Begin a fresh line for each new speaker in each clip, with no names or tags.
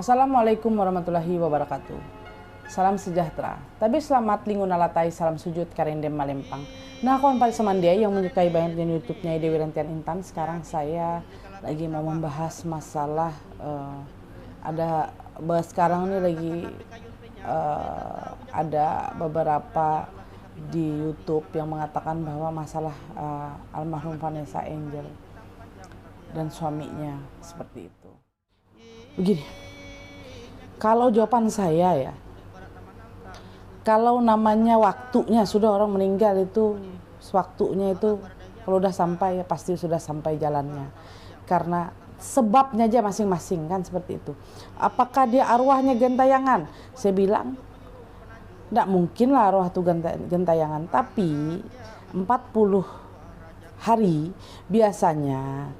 Assalamualaikum warahmatullahi wabarakatuh. Salam sejahtera. Tapi selamat linguna latai salam sujud karindem malempang. Nah, kawan paling semandia yang menyukai banget di YouTube-nya Dewi Rentian Intan. Sekarang saya lagi mau membahas masalah sekarang ini lagi ada beberapa di YouTube yang mengatakan bahwa masalah almarhum Vanessa Angel dan suaminya seperti itu. Begini, kalau jawaban saya ya, kalau namanya waktunya sudah orang meninggal itu, waktunya itu kalau udah sampai ya pasti sudah sampai jalannya. Karena sebabnya aja masing-masing kan seperti itu. Apakah dia arwahnya gentayangan? Saya bilang tidak mungkin lah arwah itu gentayangan. Tapi 40 hari biasanya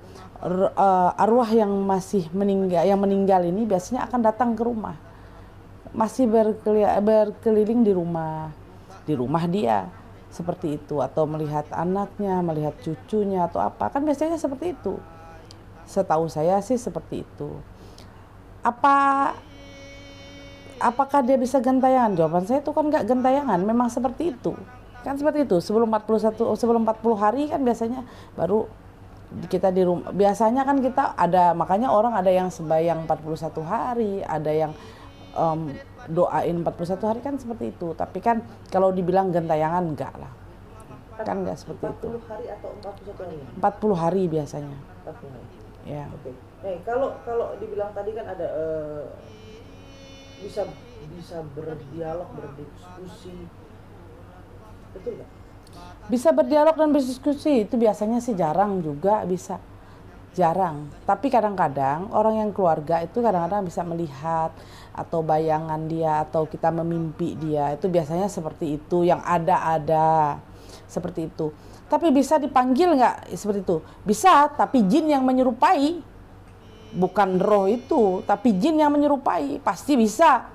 arwah yang masih meninggal ini biasanya akan datang ke rumah, masih berkeliling di rumah dia seperti itu, atau melihat anaknya, melihat cucunya atau apa, kan biasanya seperti itu. Setahu saya sih seperti itu. Apakah dia bisa gentayangan? Jawaban saya itu kan nggak gentayangan, memang seperti itu. Kan seperti itu, sebelum 40 hari kan biasanya baru kita di rumah. Biasanya kan kita ada, makanya orang ada yang sembahyang 41 hari, ada yang doain 41 hari kan seperti itu. Tapi kan kalau dibilang gentayangan enggak lah. Kan enggak seperti
40
itu.
40 hari atau 41 hari?
40 hari biasanya.
40 hari.
Ya.
Oke. Nih, kalau dibilang tadi kan ada bisa berdialog, berdiskusi. Betul nggak?
Bisa berdialog dan berdiskusi, itu biasanya sih jarang juga bisa. Jarang. Tapi kadang-kadang orang yang keluarga itu kadang-kadang bisa melihat atau bayangan dia atau kita memimpi dia. Itu biasanya seperti itu, yang ada seperti itu. Tapi bisa dipanggil nggak seperti itu? Bisa, tapi jin yang menyerupai. Bukan roh itu, tapi jin yang menyerupai. Pasti bisa.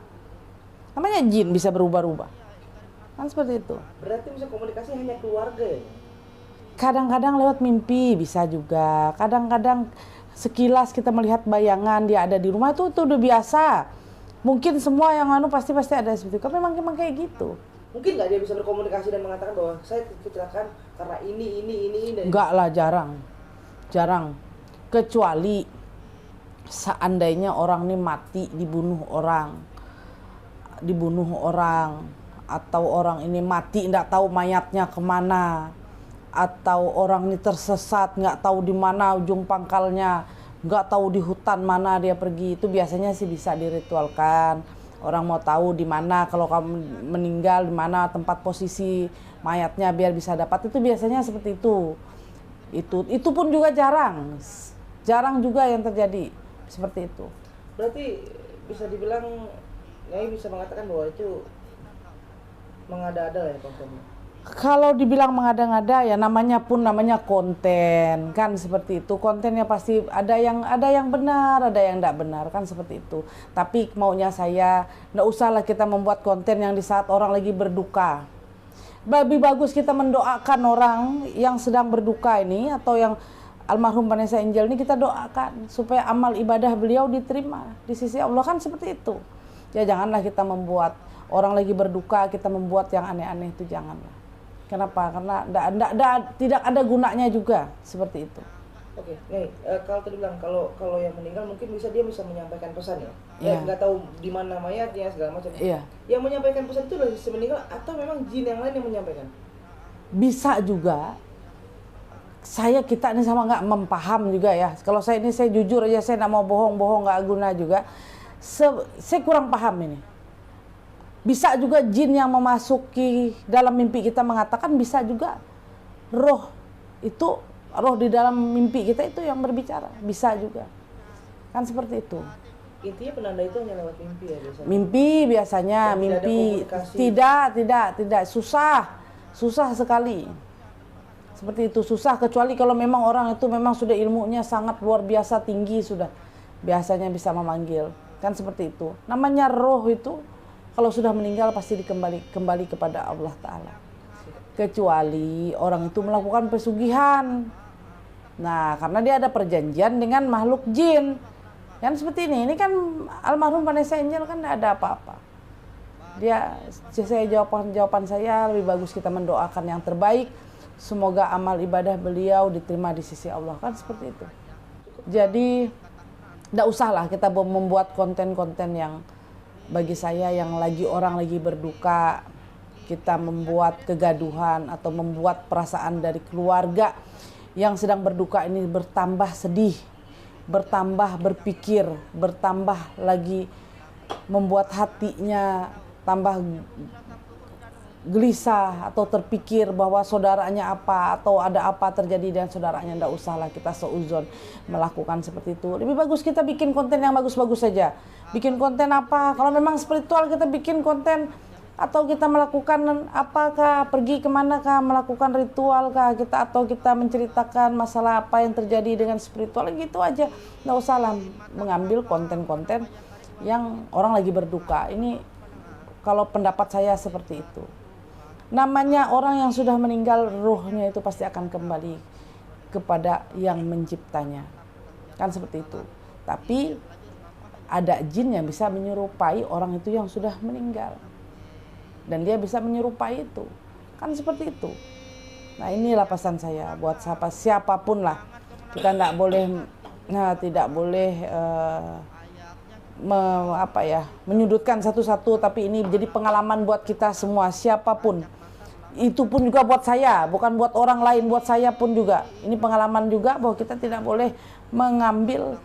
Namanya jin bisa berubah-ubah. Kan seperti itu.
Berarti bisa komunikasi hanya keluarga ya?
Kadang-kadang lewat mimpi bisa juga. Kadang-kadang sekilas kita melihat bayangan dia ada di rumah, itu udah biasa. Mungkin semua yang pasti ada seperti itu. Tapi memang kayak gitu.
Mungkin nggak dia bisa berkomunikasi dan mengatakan bahwa saya kecelakaan karena ini.
Enggak lah, jarang. Kecuali seandainya orang ini mati dibunuh orang, atau orang ini mati nggak tahu mayatnya kemana, atau orang ini tersesat nggak tahu di mana ujung pangkalnya, nggak tahu di hutan mana dia pergi, itu biasanya sih bisa diritualkan. Orang mau tahu di mana kalau kamu meninggal, di mana tempat posisi mayatnya biar bisa dapat, itu biasanya seperti itu. Itu pun juga jarang juga yang terjadi seperti itu.
Berarti bisa dibilang Nyai bisa mengatakan bahwa itu mengada-ada lah ya kontennya.
Kalau dibilang mengada-ngada ya namanya konten kan seperti itu. Kontennya pasti ada yang benar, ada yang tidak benar kan seperti itu. Tapi maunya saya tidak usahlah kita membuat konten yang di saat orang lagi berduka. Lebih bagus kita mendoakan orang yang sedang berduka ini, atau yang almarhum Vanessa Angel ini kita doakan supaya amal ibadah beliau diterima di sisi Allah, kan seperti itu. Ya janganlah kita membuat orang lagi berduka, kita membuat yang aneh-aneh, itu janganlah. Kenapa? Karena tidak ada gunanya juga seperti itu.
Oke, nih kalau tadi bilang kalau yang meninggal mungkin dia bisa menyampaikan pesan ya.
Yeah.
Nggak tahu di mana mayatnya segala macam.
Yeah.
Yang menyampaikan pesan itu adalah si meninggal atau memang jin yang lain yang menyampaikan?
Bisa juga. Kita ini sama nggak mempaham juga ya. Kalau saya jujur aja, saya nggak mau bohong nggak guna juga. Saya kurang paham ini. Bisa juga jin yang memasuki dalam mimpi kita mengatakan, bisa juga roh di dalam mimpi kita itu yang berbicara, bisa juga. Kan seperti itu.
Intinya penanda itu hanya lewat mimpi ya biasanya.
Mimpi biasanya, mimpi. Tidak, susah sekali. Seperti itu, susah, kecuali kalau memang orang itu memang sudah ilmunya sangat luar biasa tinggi, sudah biasanya bisa memanggil. Kan seperti itu. Namanya roh itu kalau sudah meninggal pasti kembali kepada Allah Ta'ala. Kecuali orang itu melakukan pesugihan. Nah, karena dia ada perjanjian dengan makhluk jin. Kan seperti ini kan almarhum Vanessa Angel kan tidak ada apa-apa. Jawaban saya lebih bagus kita mendoakan yang terbaik. Semoga amal ibadah beliau diterima di sisi Allah, kan seperti itu. Jadi tidak usahlah kita membuat konten-konten yang bagi saya yang orang lagi berduka, kita membuat kegaduhan atau membuat perasaan dari keluarga yang sedang berduka ini bertambah sedih, bertambah berpikir, bertambah lagi membuat hatinya tambah gelisah atau terpikir bahwa saudaranya apa atau ada apa terjadi dengan saudaranya. Nggak usahlah kita seuzon melakukan seperti itu. Lebih bagus kita bikin konten yang bagus-bagus saja. Bikin konten apa? Kalau memang spiritual kita bikin konten, atau kita melakukan apakah, pergi kemanakah, melakukan ritual kah kita, atau kita menceritakan masalah apa yang terjadi dengan spiritual, gitu aja. Nggak usahlah mengambil konten-konten yang orang lagi berduka. Ini kalau pendapat saya seperti itu. Namanya orang yang sudah meninggal, ruhnya itu pasti akan kembali kepada yang menciptanya. Kan seperti itu. Tapi ada jin yang bisa menyerupai orang itu yang sudah meninggal. Dan dia bisa menyerupai itu. Kan seperti itu. Nah, inilah pesan saya buat siapapun lah. Kita tidak boleh menyudutkan satu-satu, tapi ini jadi pengalaman buat kita semua, siapapun. Itu pun juga buat saya, bukan buat orang lain, buat saya pun juga. Ini pengalaman juga bahwa kita tidak boleh mengambil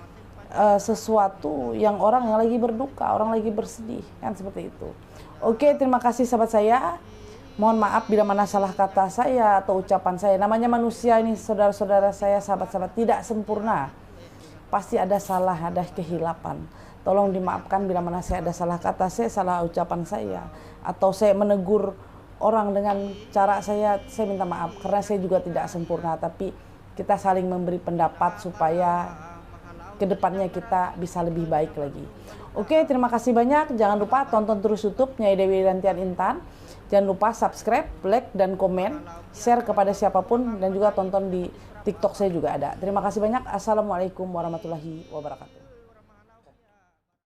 sesuatu yang orang yang lagi berduka, orang lagi bersedih, kan seperti itu. Oke, terima kasih sahabat saya. Mohon maaf bila mana salah kata saya atau ucapan saya. Namanya manusia ini, saudara-saudara saya, sahabat-sahabat, tidak sempurna. Pasti ada salah, ada kehilapan. Tolong dimaafkan bila mana saya ada salah kata saya, salah ucapan saya, atau saya menegur orang dengan cara saya minta maaf. Karena saya juga tidak sempurna, tapi kita saling memberi pendapat supaya kedepannya kita bisa lebih baik lagi. Oke, terima kasih banyak. Jangan lupa tonton terus YouTube Nyai Dewi Rantian Intan. Jangan lupa subscribe, like, dan komen, share kepada siapapun, dan juga tonton di TikTok saya juga ada. Terima kasih banyak. Assalamualaikum warahmatullahi wabarakatuh.